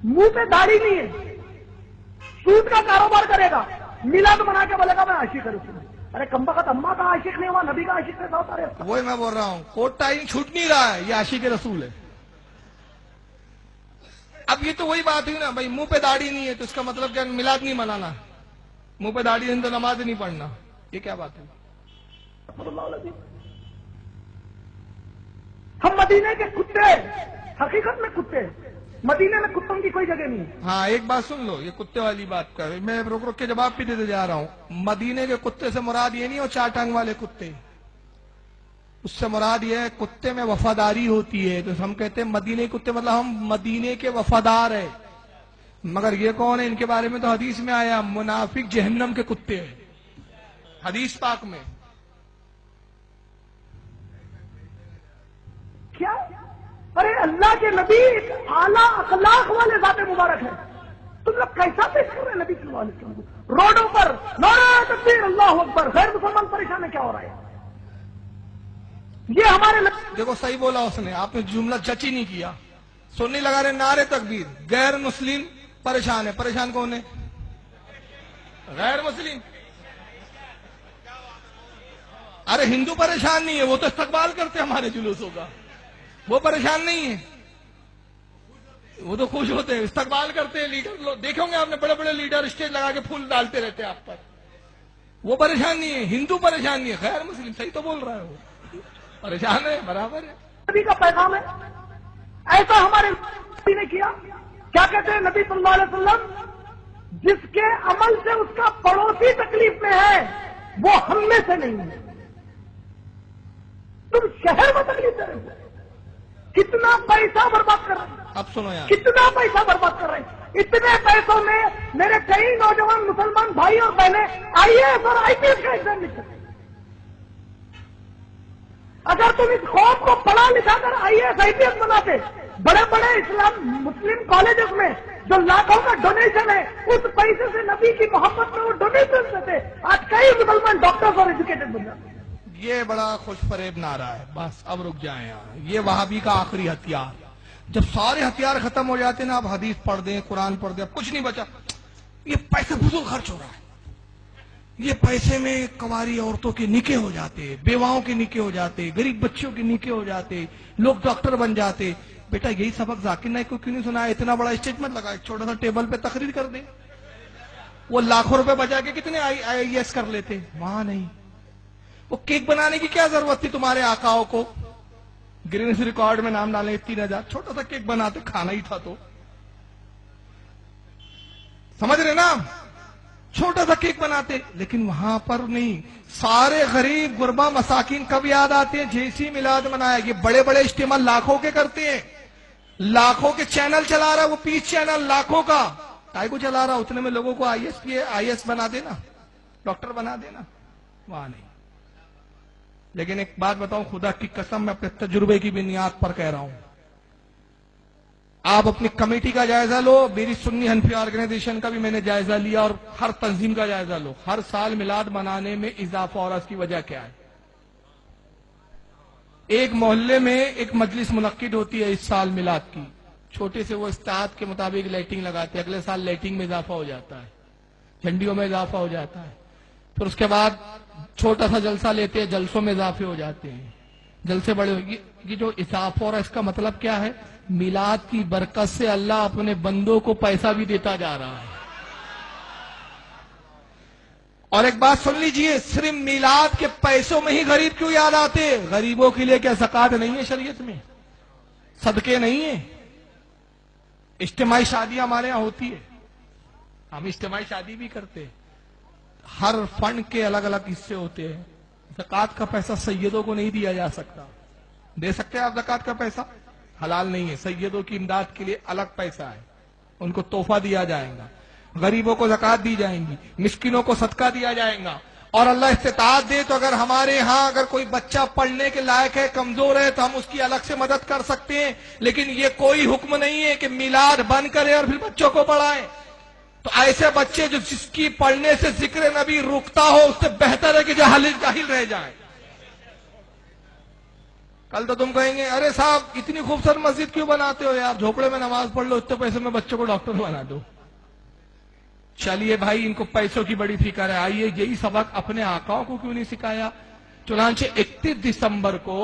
منہ پہ داڑھی نہیں ہے، سود کا کاروبار کرے گا، میلاد منا کے بولے گا میں عاشق رسول ہوں۔ ارے کمبخت اماں کا عاشق نہیں ہوا، نبی کا عاشق کیسا ہوتا رہے؟ وہی میں بول رہا ہوں، کوٹ ٹائم چھوٹ نہیں رہا ہے، یہ عاشق رسول ہے۔ اب یہ تو وہی بات ہوئی نا بھائی، منہ پہ داڑھی نہیں ہے تو اس کا مطلب کیا میلاد نہیں منانا، منہ پہ داڑھی نہیں تو نماز نہیں پڑھنا، یہ کیا بات ہے؟ ہم مدینے کے کتے، حقیقت میں کتے، مدینے میں کتوں کی کوئی جگہ نہیں ہے۔ ہاں ایک بات سن لو، یہ کتے والی بات کر، میں رک رک کے جواب بھی دیتے جا رہا ہوں۔ مدینے کے کتے سے مراد یہ نہیں ہو چار ٹانگ والے کتے، اس سے مراد یہ ہے کتے میں وفاداری ہوتی ہے، تو ہم کہتے ہیں مدینے کے کتے، مطلب ہم مدینے کے وفادار ہیں۔ مگر یہ کون ہے؟ ان کے بارے میں تو حدیث میں آیا منافق جہنم کے کتے ہیں، حدیث پاک میں۔ کیا؟ ارے اللہ کے نبی ایک اعلیٰ اخلاق والے ذات مبارک ہے، تم لوگ کیسا پیش کر رہے ہیں نبی صلی اللہ علیہ وسلم کو؟ روڈوں پر نعرہ تکبیر اللہ اکبر، غیر مسلمان پریشان ہے، کیا ہو رہا ہے؟ یہ ہمارے دیکھو صحیح بولا اس نے، آپ نے جملہ جچ ہی نہیں کیا، سننے لگا رہے نعرے تکبیر، غیر مسلم پریشان ہے، پریشان کون ہے؟ غیر مسلم۔ ارے ہندو پریشان نہیں ہے، وہ تو استقبال کرتے ہمارے جلوسوں کا، وہ پریشان نہیں ہے، وہ تو خوش ہوتے ہیں، استقبال کرتے ہیں۔ لیڈر دیکھیں گے آپ نے، بڑے بڑے لیڈر اسٹیج لگا کے پھول ڈالتے رہتے ہیں آپ پر، وہ پریشان نہیں ہے، ہندو پریشان نہیں ہے، غیر مسلم۔ صحیح تو بول رہا ہے، وہ پریشان ہے، برابر ہے۔ نبی کا پیغام ہے، ایسا ہمارے نبی نے کیا۔ کیا کہتے ہیں نبی صلی اللہ علیہ وسلم؟ جس کے عمل سے اس کا پڑوسی تکلیف میں ہے وہ ہم میں سے نہیں ہے۔ تم شہر میں تکلیف دے رہے ہو، کتنا پیسہ برباد کر رہے ہیں، اب سنو یار، کتنا پیسہ برباد کر رہے ہیں۔ اتنے پیسوں میں میرے کئی نوجوان مسلمان بھائی اور بہنیں آئی اے ایس اور آئی پی ایس کا ایگزام لکھ سکتے ہیں۔ اگر تم اس قوم کو پڑھا لکھا کر آئی A S I P S بناتے، بڑے بڑے اسلام مسلم کالجز میں جو لاکھوں کا ڈونیشن ہے، اس پیسے سے نبی کی محبت میں وہ ڈونیشن دیتے، آج کئی مسلمان ڈاکٹرز اور ایجوکیٹڈ بن جاتے ہیں۔ یہ بڑا خوش فریب نعرہ ہے، بس اب رک جائیں یار، یہ وہابی کا آخری ہتھیار۔ جب سارے ہتھیار ختم ہو جاتے ہیں نا، اب حدیث پڑھ دیں، قرآن پڑھ دیں، اب کچھ نہیں بچا، یہ پیسے فضول خرچ ہو رہا ہے، یہ پیسے میں کنواری عورتوں کے نکاح ہو جاتے، بیواؤں کے نکاح ہو جاتے، غریب بچوں کے نکاح ہو جاتے، لوگ ڈاکٹر بن جاتے۔ بیٹا یہی سبق ذاکر نائک کو کیوں نہیں سنا؟ اتنا بڑا اسٹیج مت لگا، ایک چھوٹا سا ٹیبل پہ تقریر کر دیں، وہ لاکھوں روپے بچا کے کتنے آئی ایس کر لیتے، وہاں نہیں۔ وہ کیک بنانے کی کیا ضرورت تھی تمہارے آقاؤں کو؟ گرینس ریکارڈ میں نام ڈالنے 3000، چھوٹا سا کیک بناتے، کھانا ہی تھا تو، سمجھ رہے نا؟ چھوٹا سا کیک بناتے، لیکن وہاں پر نہیں۔ سارے غریب غربا مساکین کب یاد آتے ہیں؟ جیسی میلاد منایا۔ یہ بڑے بڑے اجتماع لاکھوں کے کرتے ہیں، لاکھوں کے چینل چلا رہا ہے وہ، پیس چینل لاکھوں کا، کائے کو چلا رہا؟ اتنے میں لوگوں کو آئی ایس بنا دینا، ڈاکٹر بنا دینا، وہاں نہیں۔ لیکن ایک بات بتاؤں، خدا کی قسم میں اپنے تجربے کی بنیاد پر کہہ رہا ہوں، آپ اپنی کمیٹی کا جائزہ لو، میری سنی حنفی آرگنائزیشن کا بھی میں نے جائزہ لیا، اور ہر تنظیم کا جائزہ لو، ہر سال میلاد منانے میں اضافہ، اور اس کی وجہ کیا ہے؟ ایک محلے میں ایک مجلس منعقد ہوتی ہے اس سال میلاد کی، چھوٹے سے وہ استعداد کے مطابق لائٹنگ لگاتے ہیں، اگلے سال لائٹنگ میں اضافہ ہو جاتا ہے، جھنڈیوں میں اضافہ ہو جاتا ہے، پھر اس کے بعد چھوٹا سا جلسہ لیتے ہیں، جلسوں میں اضافے ہو جاتے ہیں، جلسے بڑے ہوگی۔ یہ جو اضافہ ہو رہا ہے اس کا مطلب کیا ہے؟ میلاد کی برکت سے اللہ اپنے بندوں کو پیسہ بھی دیتا جا رہا ہے۔ اور ایک بات سن لیجئے، صرف میلاد کے پیسوں میں ہی غریب کیوں یاد آتے؟ غریبوں کے لیے کیا زکوٰۃ نہیں ہے شریعت میں؟ صدقے نہیں ہیں؟ اجتماعی شادیاں ہمارے ہاں ہوتی ہے، ہم اجتماعی شادی بھی کرتے ہیں، ہر فنڈ کے الگ الگ حصے ہوتے ہیں۔ زکوٰۃ کا پیسہ سیدوں کو نہیں دیا جا سکتا، دے سکتے ہیں آپ زکوٰۃ کا پیسہ؟ حلال نہیں ہے، سیدوں کی امداد کے لیے الگ پیسہ ہے، ان کو تحفہ دیا جائے گا، غریبوں کو زکوٰۃ دی جائیں گی، مسکینوں کو صدقہ دیا جائے گا۔ اور اللہ استطاعت دے تو اگر ہمارے ہاں اگر کوئی بچہ پڑھنے کے لائق ہے، کمزور ہے، تو ہم اس کی الگ سے مدد کر سکتے ہیں، لیکن یہ کوئی حکم نہیں ہے کہ میلاد بند کرے اور پھر بچوں کو پڑھائیں۔ تو ایسے بچے جو جس کی پڑھنے سے ذکر نبی رکتا ہو، اس سے بہتر ہے کہ جاہل رہ جائیں۔ کل تو تم کہیں گے ارے صاحب اتنی خوبصورت مسجد کیوں بناتے ہو یار، جھوپڑے میں نماز پڑھ لو، اتنے پیسے میں بچوں کو ڈاکٹر بنا دو۔ چلیے بھائی ان کو پیسوں کی بڑی فکر ہے، آئیے یہی سبق اپنے آقاؤں کو کیوں نہیں سکھایا؟ چنانچہ 31 دسمبر کو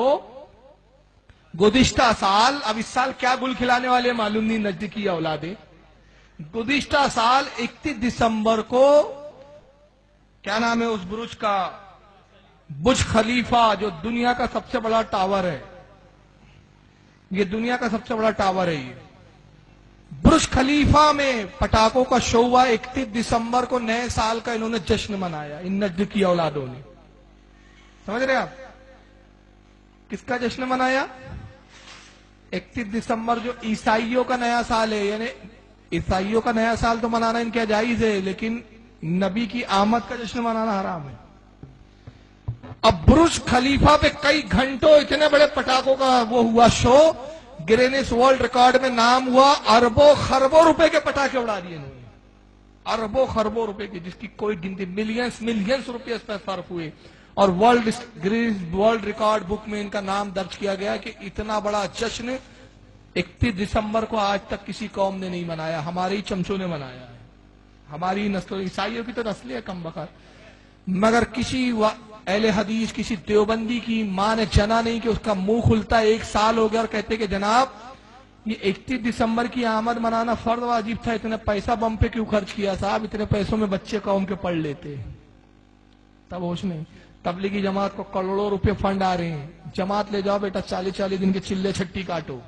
گزشتہ سال، اب اس سال کیا گل کھلانے والے معلوم نہیں نجد کی اولادیں، گزشتہ سال 31 دسمبر کو کیا نام ہے اس برج کا، برج خلیفہ جو دنیا کا سب سے بڑا ٹاور ہے، یہ دنیا کا سب سے بڑا ٹاور ہے، یہ برج خلیفہ میں پٹاخوں کا شو ہوا۔ 31 دسمبر کو نئے سال کا انہوں نے جشن منایا ان نجد کی اولادوں نے، سمجھ رہے آپ کس کا جشن منایا؟ 31 دسمبر جو عیسائیوں کا نیا سال ہے، یعنی عیسائیوں کا نیا سال تو منانا ان کے جائز ہے، لیکن نبی کی آمد کا جشن منانا حرام ہے۔ اب برج خلیفہ پہ کئی گھنٹوں اتنے بڑے پٹاخوں کا وہ ہوا شو، گرینس ورلڈ ریکارڈ میں نام ہوا، اربوں خربوں روپے کے پٹاخے اڑا دیے انہوں نے، اربوں خربوں روپے کے، جس کی کوئی گنتی، ملینز روپے اس پر صرف ہوئے، اور ورلڈ ریکارڈ بک میں ان کا نام درج کیا گیا کہ اتنا بڑا جشن 31 دسمبر کو آج تک کسی قوم نے نہیں منایا، ہمارے ہی چمچوں نے منایا ہے، ہماری نسل، عیسائیوں کی تو نسل ہے کم بخت، مگر کسی اہل حدیث، کسی دیوبندی کی ماں نے جنا نہیں کہ اس کا منہ کھلتا 1 سال ہو گیا اور کہتے کہ جناب یہ 31 دسمبر کی آمد منانا فرض واجب تھا، اتنے پیسہ بم پہ کیوں خرچ کیا صاحب، اتنے پیسوں میں بچے قوم کے پڑھ لیتے، تب ہوش نہیں۔ تبلیغی جماعت کو کروڑوں روپے فنڈ آ رہے ہیں، جماعت لے جاؤ بیٹا 40 دن کے چلے چھٹی کاٹو،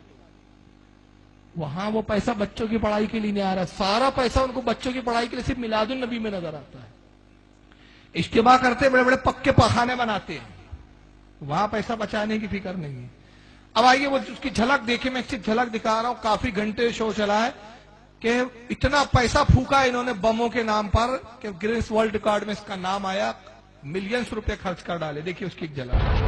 وہاں وہ پیسہ بچوں کی پڑھائی کے لیے نہیں آ رہا، سارا پیسہ ان کو بچوں کی پڑھائی کے لیے صرف میلاد النبی میں نظر آتا ہے۔ اجتماع کرتے بڑے بڑے پکے پخانے بناتے ہیں، وہاں پیسہ بچانے کی فکر نہیں ہے۔ اب آئیے وہ اس کی جھلک دیکھیں، میں صرف جھلک دکھا رہا ہوں، کافی گھنٹے شو چلا ہے کہ اتنا پیسہ پھونکا انہوں نے بموں کے نام پر کہ گرینس ورلڈ ریکارڈ میں اس کا نام آیا، ملینز روپے خرچ کر ڈالے، دیکھیے اس کی ایک جھلک۔